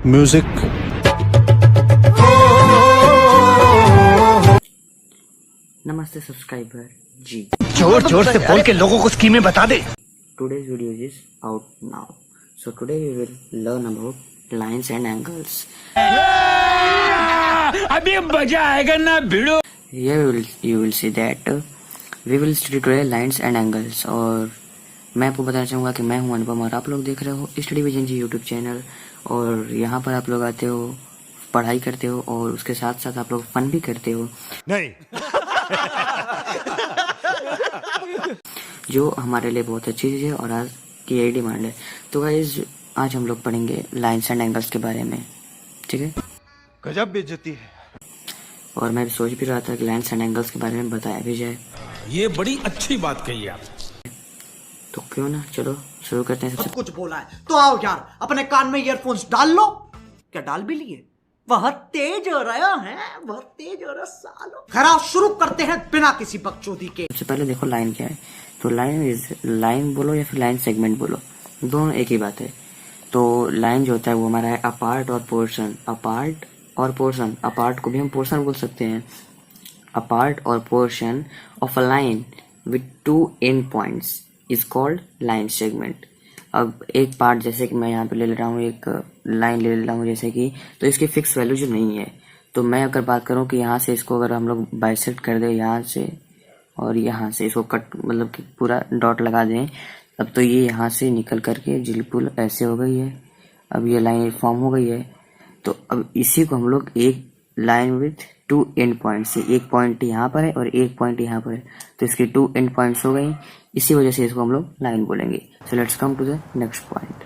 Music. नमस्ते subscriber जी। जोर जोर से बोल के लोगों को स्कीमें बता दे। Today's video is out now. So today we will learn about lines and angles. अभी मजा आएगा ना भिड़ो। Here you will see that we will study today lines and angles. और मैं आपको बताना चाहूँगा कि मैं हूँ अनुपम और आप लोग देख रहे हो स्टडी विजन जी यूट्यूब चैनल। और यहाँ पर आप लोग आते हो, पढ़ाई करते हो और उसके साथ साथ आप लोग फन भी करते हो, नहीं। जो हमारे लिए बहुत अच्छी चीज़ है और आज की यही डिमांड है। तो गाइस आज हम लोग पढ़ेंगे लाइन्स एंड एंगल्स के बारे में, ठीक है। गजब बेइज्जती है। और मैं भी सोच भी रहा था कि लाइन्स एंड एंगल्स के बारे में बताया भी जाए। ये बड़ी अच्छी बात कही आप। तो क्यों ना, चलो शुरू करते हैं। सब कुछ बोला है तो आओ यार अपने कान में ईयरफोन्स डाल लो। क्या डाल भी लिए? बहुत तेज हो रहा है, बहुत तेज हो रहा सालो। खैर शुरू करते हैं बिना किसी बकचोदी के। सबसे पहले देखो लाइन क्या है। तो लाइन बोलो या फिर लाइन सेगमेंट बोलो, दोनों एक ही बात है। तो लाइन जो होता है वो हमारा है अपार्ट और पोर्शन। अपार्ट और पोर्शन, अपार्ट को भी हम पोर्शन बोल सकते हैं। अपार्ट और portion of a line with to and points is called line segment. अब एक पार्ट जैसे कि मैं यहाँ पे ले रहा हूँ, एक लाइन ले रहा हूँ जैसे कि, तो इसकी फिक्स वैल्यू जो नहीं है। तो मैं अगर बात करूँ कि यहाँ से इसको अगर हम लोग बाइसेक्ट कर दें यहाँ से और यहाँ से इसको कट मतलब कि पूरा डॉट लगा दें, अब तो ये यहाँ से निकल करके बिल्कुल ऐसे हो गई है। अब ये लाइन फॉर्म हो गई है। तो अब इसी को हम लोग एक line with to and points से, एक पॉइंट यहाँ पर है और एक पॉइंट यहाँ पर है, तो इसकी टू एंड पॉइंट्स हो गई। इसी वजह से इसको हम लोग लाइन बोलेंगे। So let's come to the next point.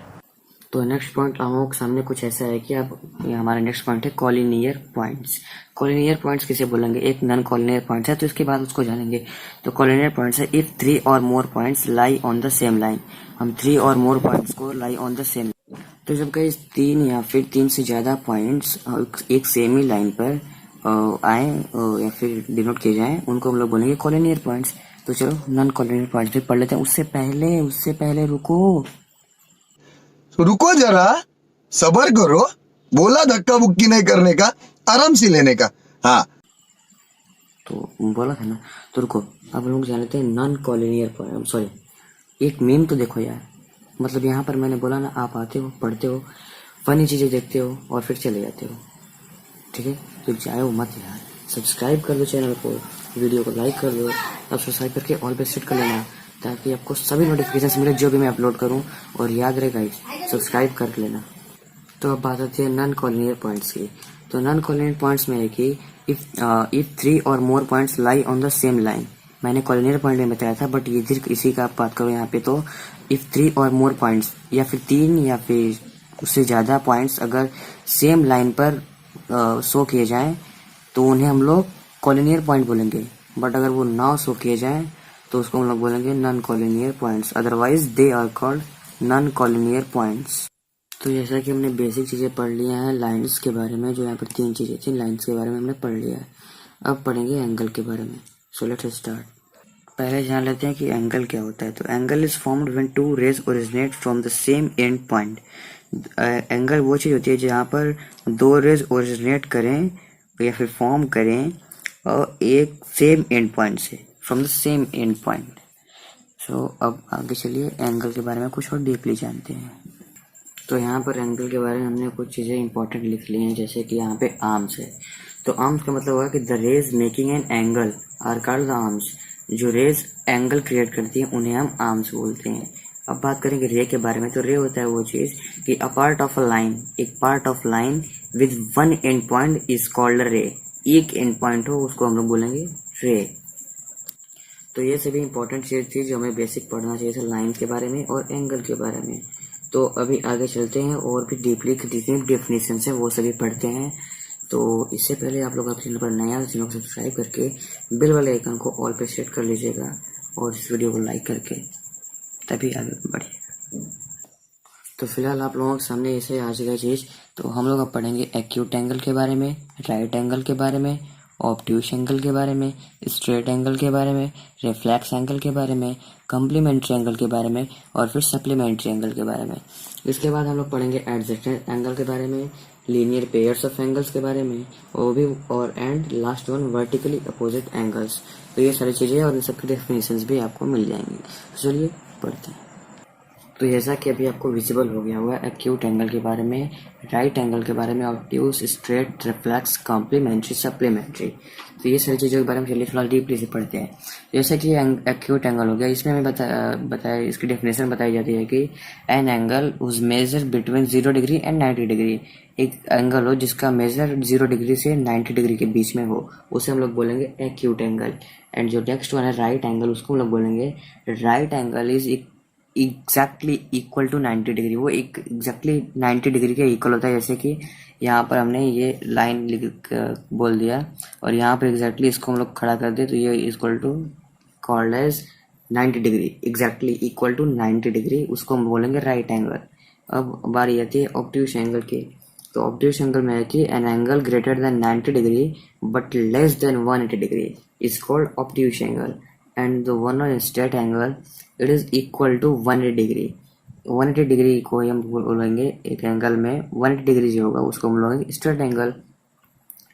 तो नेक्स्ट पॉइंट हम लोग के सामने कुछ ऐसा है कि अब ये हमारा नेक्स्ट पॉइंट है कॉलिनियर पॉइंट्स। कॉलिनियर पॉइंट्स किसे बोलेंगे? एक नॉन कॉलिनियर पॉइंट्स है, तो इसके बाद उसको जानेंगे। तो कॉलिनियर पॉइंट्स है इफ 3 और more points lie on the same line. हम 3 और मोर पॉइंट्स को लाई ऑन द सेम। तो जब कहीं 3 या फिर 3 से ज्यादा पॉइंट्स एक सेम ही लाइन पर आए या फिर डिनोट किए जाएं, उनको हम लोग बोलेंगे कॉलिनियर पॉइंट्स। तो चलो नॉन कॉलिनियर पॉइंट्स भी पढ़ लेते हैं। उससे पहले रुको जरा, सबर करो। बोला धक्का बुक्की नहीं करने का, आराम से लेने का। हाँ तो बोला था ना। तो रुको, अब हम लोग जान लेते हैं नॉन कॉलिनियर पॉइंट। सॉरी, एक मीम तो देखो यार। मतलब यहाँ पर मैंने बोला ना, आप आते हो, पढ़ते हो, फनी चीजें देखते हो और फिर चले जाते हो, ठीक है। तो जाओ मत यार, सब्सक्राइब कर लो चैनल को, वीडियो को लाइक कर लो, अब सब्सक्राइब करके ऑल पे सेट कर लेना ताकि आपको सभी नोटिफिकेशन मिले जो भी मैं अपलोड करूं। और याद रहे गाइस, सब्सक्राइब कर लेना। तो अब बात आती है नॉन कॉलिनियर पॉइंट्स की। तो नॉन कॉलिनियर पॉइंट्स में है कि इफ 3 और more points lie on the same line. मैंने कॉलिनियर पॉइंट में बताया था, बट ये इसी का आप बात करो यहाँ पे। तो इफ 3 और मोर पॉइंट्स या फिर 3 या फिर उससे ज्यादा पॉइंट्स अगर सेम लाइन पर शो किए जाएं तो उन्हें हम लोग कॉलिनियर पॉइंट बोलेंगे। बट अगर वो ना शो किए जाएं तो उसको हम लोग बोलेंगे non collinear points. Otherwise they are called non collinear points. तो जैसा कि हमने बेसिक चीजें पढ़ लिया है लाइंस के बारे में, जो यहाँ पर 3 चीजें थी लाइंस के बारे में हमने पढ़ लिया है। अब पढ़ेंगे एंगल के बारे में। So let's start. पहले जान लेते हैं कि एंगल क्या होता है। तो angle is formed when 2 rays originate from the same end point. Angle वो चीज होती है जहाँ पर 2 रेज ओरिजिनेट करें या फिर फॉर्म करें और एक सेम एंड पॉइंट से, from the same end point. So अब आगे चलिए एंगल के बारे में कुछ और डीपली जानते हैं। तो यहाँ पर एंगल के बारे में हमने कुछ चीज़ें इंपॉर्टेंट लिख ली हैं, जैसे कि यहाँ पे आर्म्स है। तो आर्म्स का मतलब हुआ कि the rays making an angle are called the arms. जो रेज एंगल क्रिएट करती है उन्हें हम आर्म्स बोलते हैं। अब बात करेंगे रे के बारे में। तो रे होता है वो चीज़ कि a part of a line, एक part of line with 1 end point is called ray. एक एंड पॉइंट हो उसको हम लोग बोलेंगे रे। तो ये सभी इंपॉर्टेंट चीज थी जो हमें बेसिक पढ़ना चाहिए था लाइन के बारे में और एंगल के बारे में। तो अभी आगे चलते हैं और भी डीपली जितनी डेफिनेशन है वो सभी पढ़ते हैं। तो इससे पहले आप लोग चैनल पर नया चैनल को सब्सक्राइब करके बिल वाले आइकन को ऑल पे सेट कर लीजिएगा और इस वीडियो को लाइक करके, तभी आगे बढ़िएगा। तो फिलहाल आप लोगों के सामने ऐसे आ जाएगा चीज़। तो हम लोग अब पढ़ेंगे एक्यूट एंगल के बारे में, राइट एंगल के बारे में ऑब्ट्यूस एंगल के बारे में, स्ट्रेट एंगल के बारे में, रिफ्लेक्स एंगल के बारे में, कम्प्लीमेंट्री एंगल के बारे में और फिर सप्लीमेंट्री एंगल के बारे में। इसके बाद हम लोग पढ़ेंगे एडजेसेंट एंगल के बारे में, लीनियर पेयर्स ऑफ एंगल्स के बारे में और and last one vertically opposite angles. तो ये सारी चीज़ें और इन सबकी डेफिनेशंस भी आपको मिल जाएंगी। तो चलिए पढ़ते हैं। तो जैसा कि अभी आपको विजिबल हो गया होगा एक्यूट एंगल के बारे में, राइट एंगल के बारे में, obtuse, straight, reflex, complementary, supplementary. तो ये सारी चीज़ों के बारे में चलिए फिलहाल डीपली से पढ़ते हैं। जैसे कि एक्यूट एंगल हो गया, इसमें हमें बताया इसकी डेफिनेशन बताई जाती है कि an angle whose measure between 0 degree and 90 degree. एक एंगल हो जिसका मेजर 0 डिग्री से 90 डिग्री के बीच में हो, उसे हम लोग बोलेंगे एक्यूट एंगल। एंड जो नेक्स्ट वन है राइट एंगल, उसको हम लोग बोलेंगे right angle is exactly equal to 90 degree. वो एक एग्जैक्टली 90 डिग्री के इक्वल होता है। जैसे कि यहाँ पर हमने ये लाइन बोल दिया और यहाँ पर एग्जैक्टली इसको हम लोग खड़ा कर दे तो ये equal to called as 90 degree, exactly equal to 90 degree, उसको हम बोलेंगे राइट एंगल। अब बारी आती है ऑब्ट्यूस एंगल की। तो ऑब्ट्यूस एंगल में है कि an angle greater than 90 degree but less than 180 degree is called obtuse angle. And the one on straight angle it is equal to 180 degree. 180 degree को हम बोलेंगे एक एंगल में 180 डिग्री जो होगा उसको हम बोलेंगे स्ट्रेट एंगल।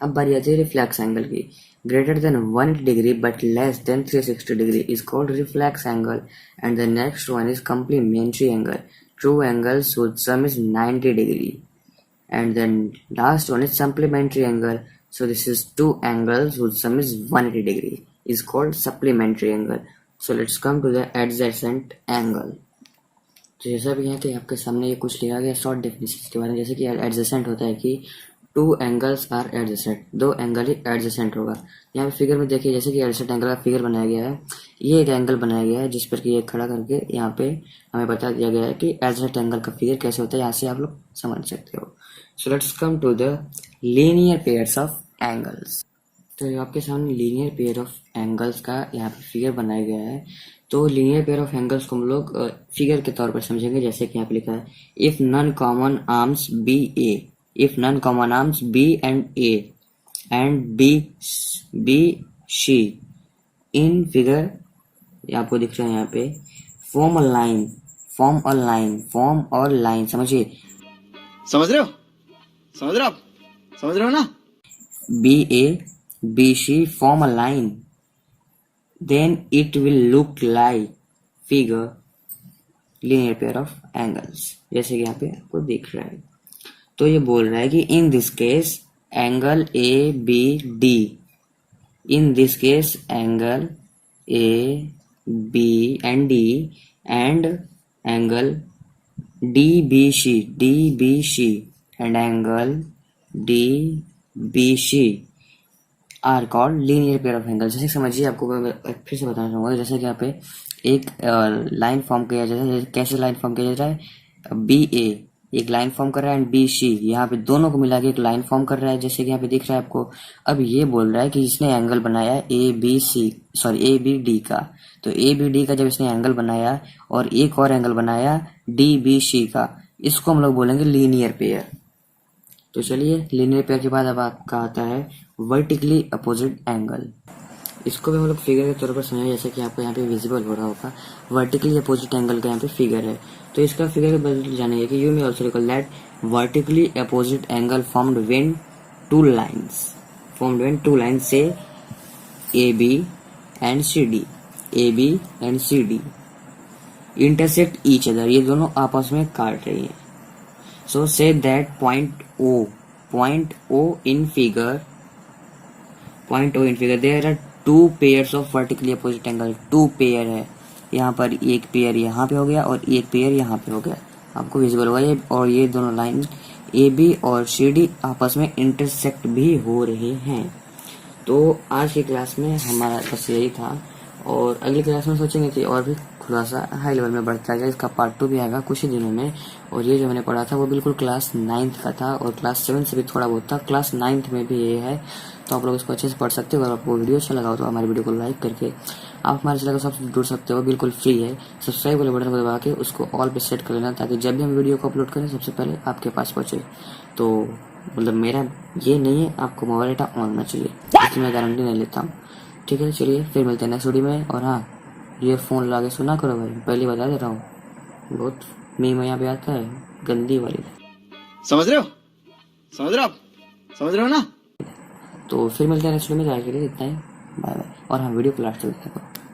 अब बारी आती है रिफ्लेक्स एंगल की। Greater than 180 degree but less than 360 degree is called reflex angle. And the next one is complementary angle. Two angle whose sum is 90 degree. And then last one is supplementary angle. So this is two angles whose sum is 180 degree is called supplementary angle. So let's come to the adjacent angle. तो जैसा भी है कि आपके सामने ये कुछ लिखा गया शॉर्ट डेफिनेशन के बारे में। जैसे कि एडजेसेंट होता है कि टू एंगल्स आर एडजेसेंट, दो एंगल ही एडजेसेंट होगा। यहाँ पे फिगर में देखिए जैसे कि एडजेसेंट एंगल का फिगर बनाया गया है। ये एक एंगल बनाया गया है जिस पर कि ये खड़ा करके यहाँ पे हमें बता दिया गया है कि एडजेसेंट एंगल का फिगर कैसे होता है। यहाँ से आप लोग समझ सकते हो। So let's come to the linear pairs of angles. तो आपके सामने लीनियर पेयर ऑफ एंगल्स का यहाँ पे फिगर बनाया गया है। तो लीनियर पेयर ऑफ एंगल्स को हम लोग फिगर के तौर पर समझेंगे। जैसे कि यहाँ पे लिखा है if non common arms be A, if none common arms B and A and B C in figure आपको दिख रहा है यहाँ पे form a line समझिए, समझ रहे हो ना? B A B C form a line, then it will look like figure linear pair of angles। जैसे कि यहाँ पे आपको दिख रहा है। तो ये बोल रहा है कि in this case angle A B D, in this case angle A B and D and angle D B C and angle D B C are called linear pair of angle. जैसे समझिए, आपको मैं फिर से बताना चाहूँगा। जैसे कि यहाँ पे एक लाइन फॉर्म किया जाता है। कैसे लाइन फॉर्म किया जाता है? बी ए एक लाइन फॉर्म कर रहा है एंड बी सी यहाँ पे दोनों को मिला के एक लाइन फॉर्म कर रहा है, जैसे कि यहाँ पे दिख रहा है आपको। अब ये बोल रहा है कि इसने एंगल बनाया ए बी डी का। तो ए बी डी का जब इसने एंगल बनाया और एक और एंगल बनाया डी बी सी का, इसको हम लोग बोलेंगे लीनियर पेयर। तो चलिए लीनियर पेयर के बाद अब आपका आता है वर्टिकली अपोजिट एंगल। इसको भी हम लोग फिगर के तौर पर समझें। जैसे कि आपको यहाँ पे विजिबल हो रहा होगा वर्टिकली अपोजिट एंगल का यहाँ पे फिगर है। तो इसका फिगर बदल जानेंगे कि you may also recall that vertically opposite angle formed when two lines say A B and C D intersect each other, ये दोनों आपस में काट रही हैं। So say that point O in figure there are two pairs of vertically opposite angle. Two pair है, यहाँ पर एक पेयर यहाँ पे हो गया और एक पेयर यहाँ पे हो गया, आपको विजिबल होगा ये। और ये दोनों लाइन ए बी और सी डी आपस में इंटरसेक्ट भी हो रहे हैं। तो आज की क्लास में हमारा बस यही था और अगली क्लास में सोचेंगे कि और भी खुलासा हाई लेवल में बढ़ता जाएगा। इसका पार्ट 2 भी आएगा कुछ ही दिनों में। और ये जो मैंने पढ़ा था वो बिल्कुल क्लास 9th का था और क्लास 7 से भी थोड़ा बहुत था। क्लास 9th में भी ये है, तो आप लोग इसको अच्छे से पढ़ सकते हो। अगर आपको वीडियो अच्छा लगा हो तो हमारे वीडियो को लाइक करके आप हमारे चैनल के साथ जुड़ सकते हो, बिल्कुल फ्री है। सब्सक्राइब वाले बटन को दबा के उसको ऑल पे सेट कर लेना ताकि जब भी हम वीडियो को अपलोड करें सबसे पहले आपके पास पहुंचे। तो मतलब मेरा ये नहीं है आपको मोबाइल डाटा ऑन होना चाहिए, इसकी मैं गारंटी नहीं लेता हूँ। ठीक है, चलिए फिर मिलते हैं नेक्स्ट वीडियो में। और हाँ, ईयरफोन लगा के सुना करो भाई, पहले बता दे रहा हूँ, बहुत मीम यहाँ पे आता है गंदी वाली। समझ रहे हो? समझ रहे हो आप? समझ रहे हो ना? तो फिर मिलते हैं नेक्स्ट वीडियो में, जाए के लिए इतना ही, बाय बाय। और हाँ, वीडियो को लास्ट तक देखा करो।